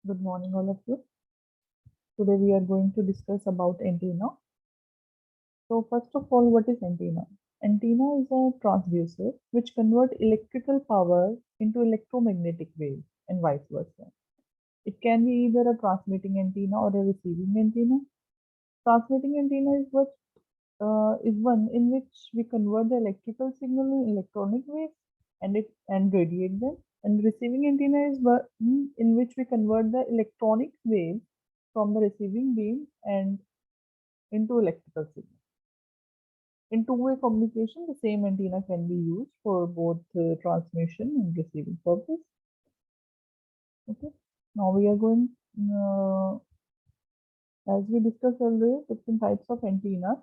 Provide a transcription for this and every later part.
Good morning, all of you. Today we are going to discuss about antenna. So first of all, what is antenna? Antenna is a transducer which convert electrical power into electromagnetic waves and vice versa. It can be either a transmitting antenna or a receiving antenna. Transmitting antenna is one in which we convert the electrical signal in electronic waves and radiate them. And receiving antenna is one in which we convert the electronic waves from the receiving beam and into electrical signal. In two-way communication, the same antenna can be used for both transmission and receiving purpose. Okay. Now we are going, as we discussed earlier, different types of antennas.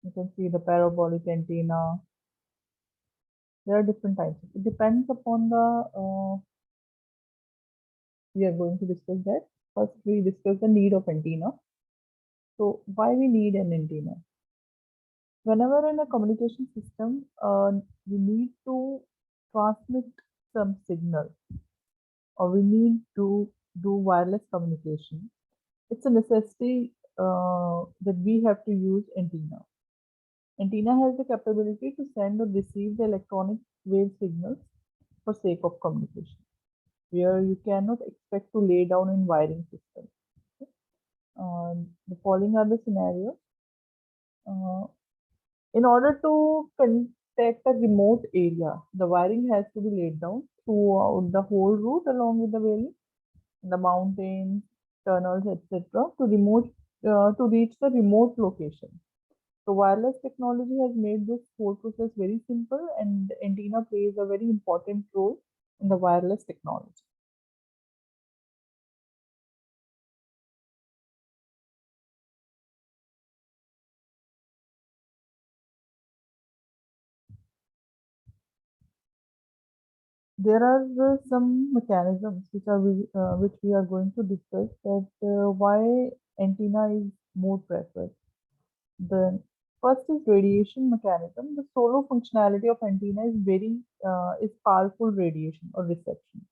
You can see the parabolic antenna. There are different types. It depends upon we are going to discuss that. First, we discuss the need of antenna. So why we need an antenna? Whenever in a communication system, we need to transmit some signal or we need to do wireless communication, it's a necessity that we have to use antenna. Antenna has the capability to send or receive the electronic wave signals for sake of communication, where you cannot expect to lay down in wiring system. Okay? The following are the scenarios. In order to contact a remote area, the wiring has to be laid down throughout the whole route along with the valley, the mountains, tunnels, etc. To reach the remote location. So wireless technology has made this whole process very simple, and antenna plays a very important role in the wireless technology. There are some mechanisms which we are going to discuss that why antenna is more preferred. The first is radiation mechanism. The solo functionality of antenna is powerful radiation or reception.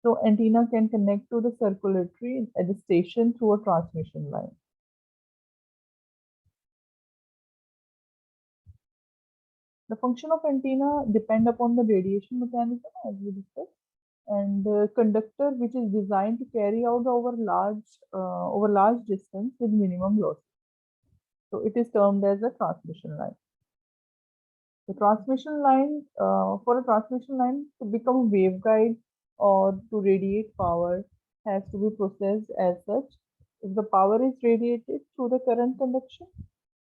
So antenna can connect to the circulatory at the station through a transmission line. The function of antenna depend upon the radiation mechanism as we discussed, and the conductor which is designed to carry out over large distance with minimum loss. So it is termed as a transmission line. The transmission line, for a transmission line to become a waveguide or to radiate power has to be processed as such. If the power is radiated through the current conduction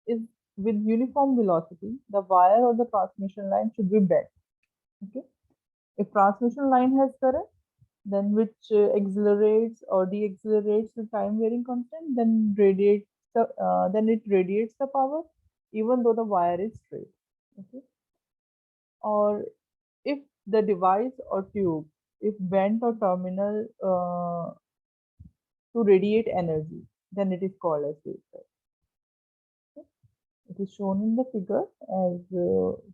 is with uniform velocity, the wire or the transmission line should be bent. Okay. If transmission line has current, then which accelerates or deaccelerates with time varying constant, then it radiates the power even though the wire is straight. Okay. Or if the device or tube if bent or terminal to radiate energy, then it is called as waveguide. Okay. It is shown in the figure as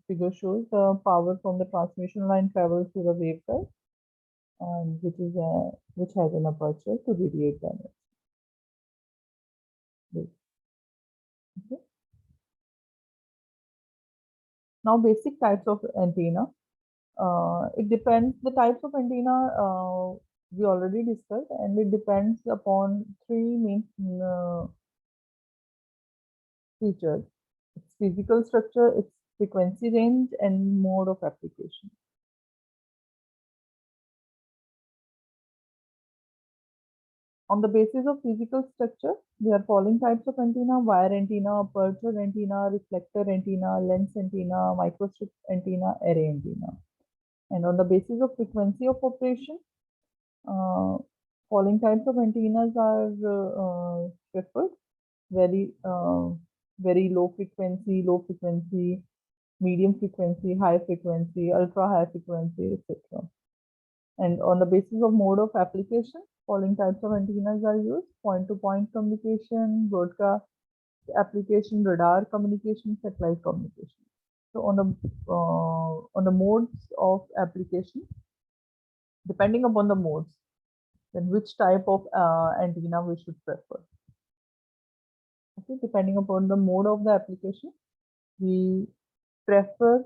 figure shows the power from the transmission line travels to the waveguide and which has an aperture to radiate the energy. Okay. Now basic types of antenna. It depends the types of antenna we already discussed, and it depends upon three main features: its physical structure, its frequency range, and mode of application. On the basis of physical structure, there are following types of antenna: wire antenna, aperture antenna, reflector antenna, lens antenna, microstrip antenna, array antenna. And on the basis of frequency of operation, uh, following types of antennas are preferred: very very low frequency, medium frequency, high frequency, ultra high frequency, etc. And on the basis of mode of application, following types of antennas are used: point-to-point communication, broadcast, application, radar communication, satellite communication. So on the modes of application, depending upon the modes, then which type of antenna we should prefer. Okay, depending upon the mode of the application, we prefer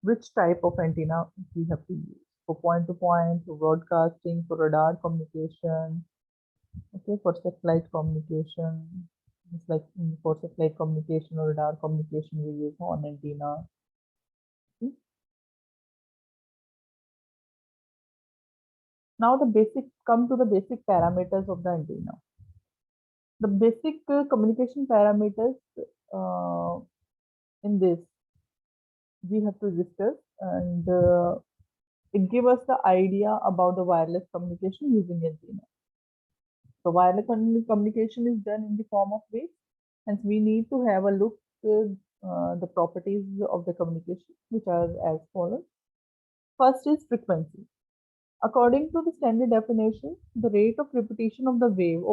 which type of antenna we have to use for point to point, for broadcasting, for radar communication, okay, for satellite communication. It's like for satellite communication or radar communication, we use horn antenna. Okay. Now come to the basic parameters of the antenna. The basic communication parameters uh, in this we have to discuss, and it gives us the idea about the wireless communication using antenna. So wireless communication is done in the form of waves, and we need to have a look at the properties of the communication, which are as follows. First is frequency. According to the standard definition, the rate of repetition of the wave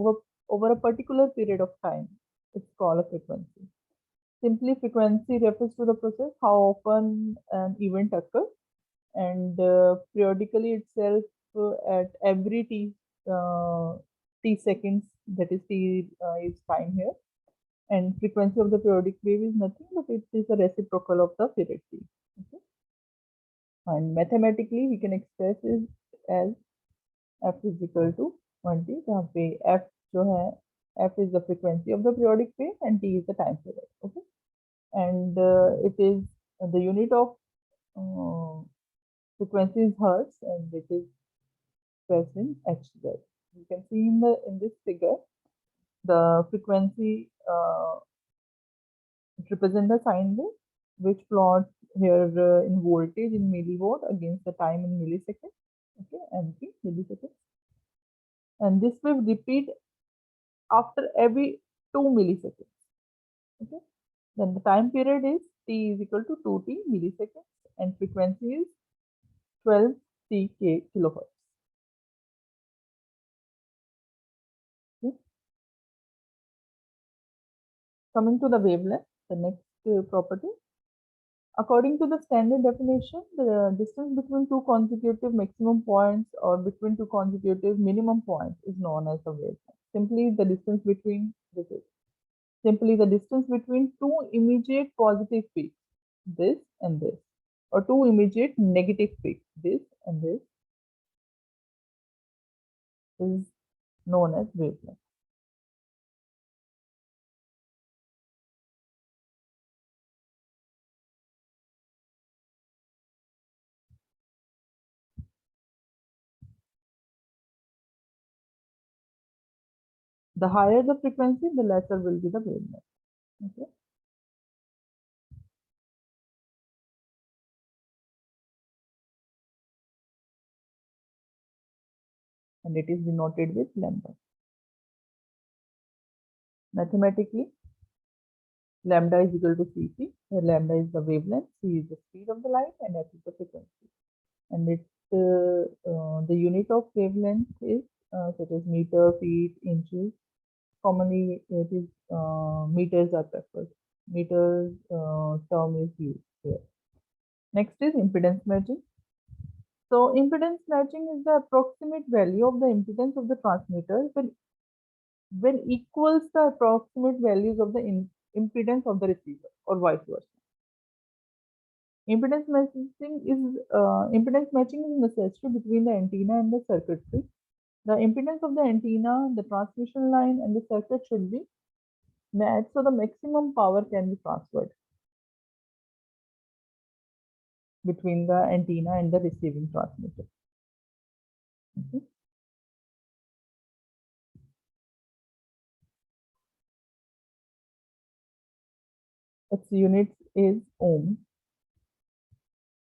over a particular period of time is called a frequency. Simply, frequency refers to the process, how often an event occurs, and periodically itself at every t seconds, that is t is time here, and frequency of the periodic wave is nothing but it is a reciprocal of the period t. Okay? And mathematically we can express it as f is equal to 1t, जहाँ पे f जो है, f is the frequency of the periodic wave and t is the time period. Okay, and it is the unit of frequency is hertz, and it is expressed in Hz. You can see in this figure the frequency represent the sine wave, which plots here in voltage in milliwatt against the time in milliseconds. Okay, MP milliseconds, and this will repeat after every 2 milliseconds. Okay, then the time period is t is equal to 2t milliseconds, and frequency is 12 tk kilohertz. Okay. Coming to the wavelength, the next property. According to the standard definition, the distance between two consecutive maximum points or between two consecutive minimum points is known as the wavelength. Simply the distance between two immediate positive peaks, this and this, or two immediate negative peaks, this and this, is known as wavelength. The higher the frequency, the lesser will be the wavelength. Okay. And it is denoted with lambda. Mathematically, lambda is equal to Cp, where lambda is the wavelength, C is the speed of the light, and F is the frequency. And the unit of wavelength is such as meter, feet, inches. Commonly, it is meters are preferred. Meters term is used here. Next is impedance matching. So impedance matching is the approximate value of the impedance of the transmitter when equals the approximate values of the impedance of the receiver, or vice versa. Impedance matching is necessary between the antenna and the circuitry. The impedance of the antenna, the transmission line, and the circuit should be matched so the maximum power can be transferred between the antenna and the receiving transmitter. Okay. Its unit is ohm.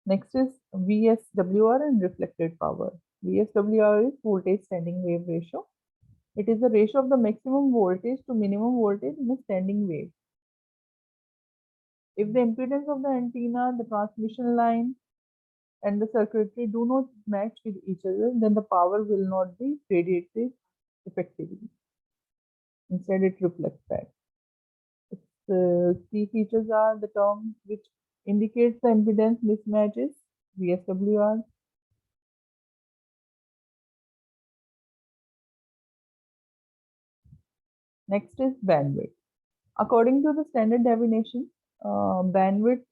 Next is VSWR and reflected power. VSWR is voltage standing wave ratio. It is the ratio of the maximum voltage to minimum voltage in a standing wave. If the impedance of the antenna, the transmission line, and the circuitry do not match with each other, then the power will not be radiated effectively. Instead, it reflects back. key features are the term which indicates the impedance mismatches, VSWR. Next is bandwidth. According to the standard definition, bandwidth,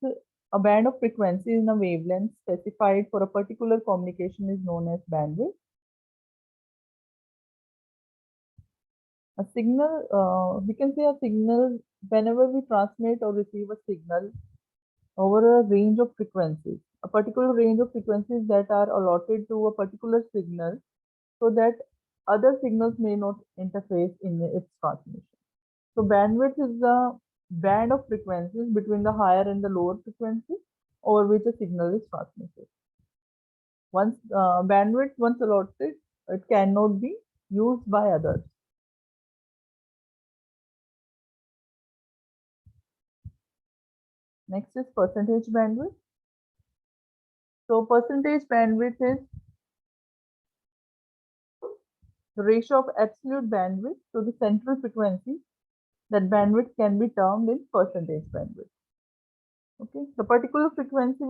a band of frequency in a wavelength specified for a particular communication is known as bandwidth. A signal, we can say a signal, whenever we transmit or receive a signal over a range of frequencies, a particular range of frequencies that are allotted to a particular signal so that other signals may not interface in its transmission. So bandwidth is the band of frequencies between the higher and the lower frequency over which a signal is transmitted. Once bandwidth once allotted, it cannot be used by others. Next is percentage bandwidth. So percentage bandwidth is the ratio of absolute bandwidth to the central frequency. That bandwidth can be termed in percentage bandwidth. Okay, the particular frequency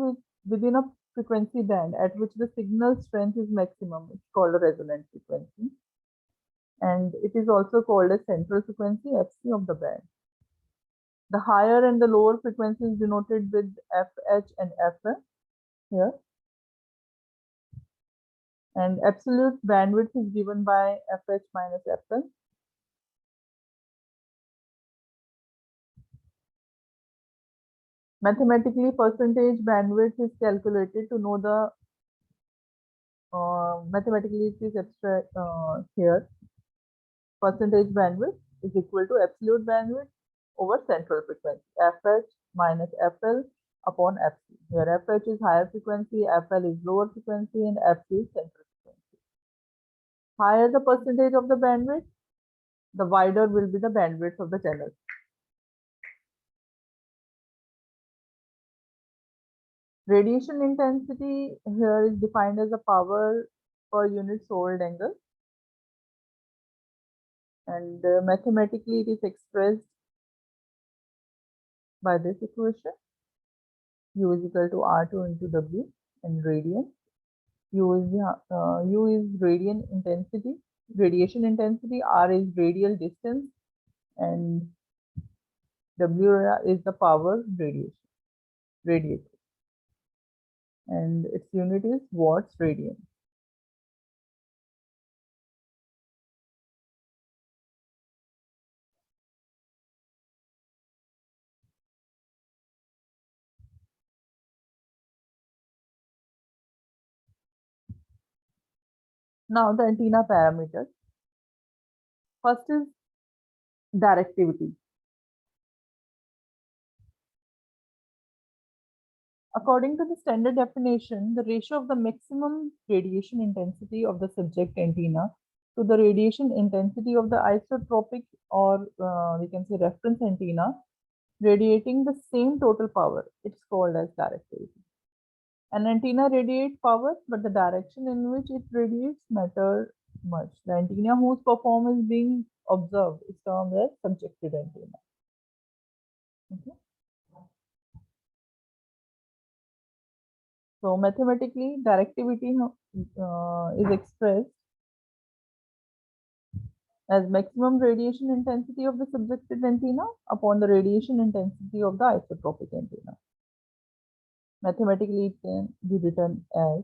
within a frequency band at which the signal strength is maximum is called a resonant frequency, and it is also called a central frequency, FC, of the band. The higher and the lower frequencies denoted with FH and FL here, and absolute bandwidth is given by FH minus FL. Mathematically, percentage bandwidth is calculated to know the mathematically it is abstract here. Percentage bandwidth is equal to absolute bandwidth over central frequency, FH minus FL upon FC. Here FH is higher frequency, FL is lower frequency, and FC is central frequency. Higher the percentage of the bandwidth, the wider will be the bandwidth of the channel. Radiation intensity here is defined as the power per unit sold angle, and mathematically it is expressed by this equation: U is equal to R2 into W in radian. U is radian intensity, radiation intensity. R is radial distance, and W is the power radiated, and its unit is watts radian. Now the antenna parameters. First is directivity. According to the standard definition, the ratio of the maximum radiation intensity of the subject antenna to the radiation intensity of the isotropic, or we can say reference antenna, radiating the same total power. It's called as directivity. An antenna radiates power, but the direction in which it radiates matters much. The antenna whose performance being observed is termed as subjected antenna. Okay. So mathematically, directivity is expressed as maximum radiation intensity of the subjected antenna upon the radiation intensity of the isotropic antenna. Mathematically, it can be written as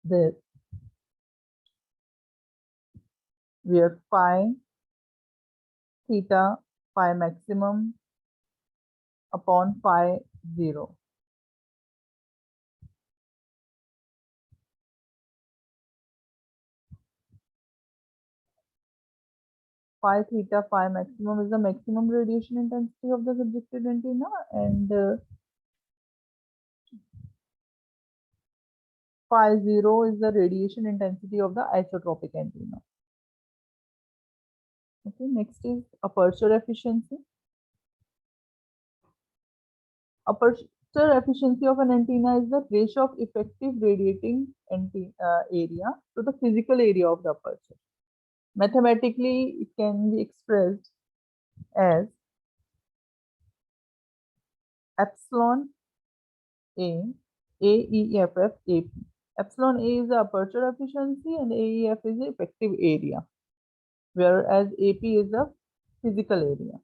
this, where phi theta phi maximum upon phi 0. Phi theta phi maximum is the maximum radiation intensity of the subjected antenna, and phi 0 is the radiation intensity of the isotropic antenna. Okay, next is aperture efficiency. Aperture efficiency of an antenna is the ratio of effective radiating area to the physical area of the aperture. Mathematically, it can be expressed as epsilon A, AEFF, AP. Epsilon A is the aperture efficiency and AEF is the effective area, whereas AP is the physical area.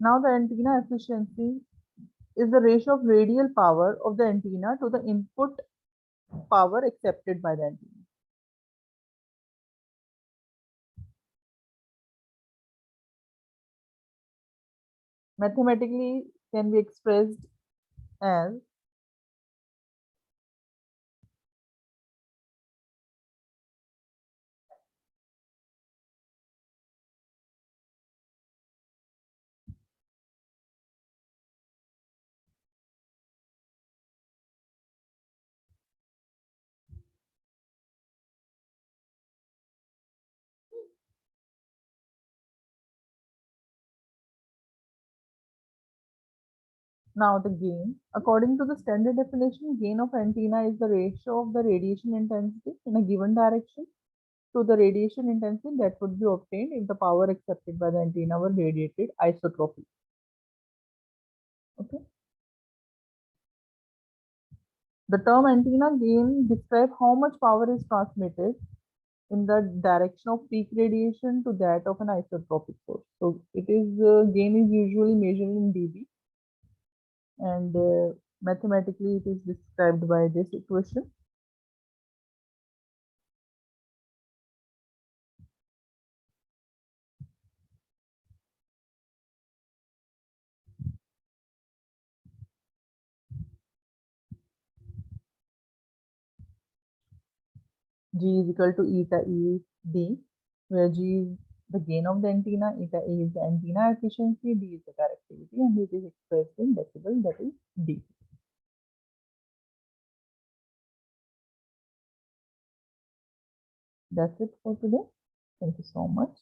Now the antenna efficiency is the ratio of radial power of the antenna to the input power accepted by the antenna. Mathematically can be expressed as now the gain. According to the standard definition, gain of antenna is the ratio of the radiation intensity in a given direction to the radiation intensity that would be obtained if the power accepted by the antenna were radiated isotropically. Okay. The term antenna gain describes how much power is transmitted in the direction of peak radiation to that of an isotropic source. So it is gain is usually measured in dB, and mathematically it is described by this equation. G is equal to eta E D, where G is the gain of the antenna, eta E is the antenna efficiency, D is the directivity, and it is expressed in decibel, that is D. That's it for today. Thank you so much.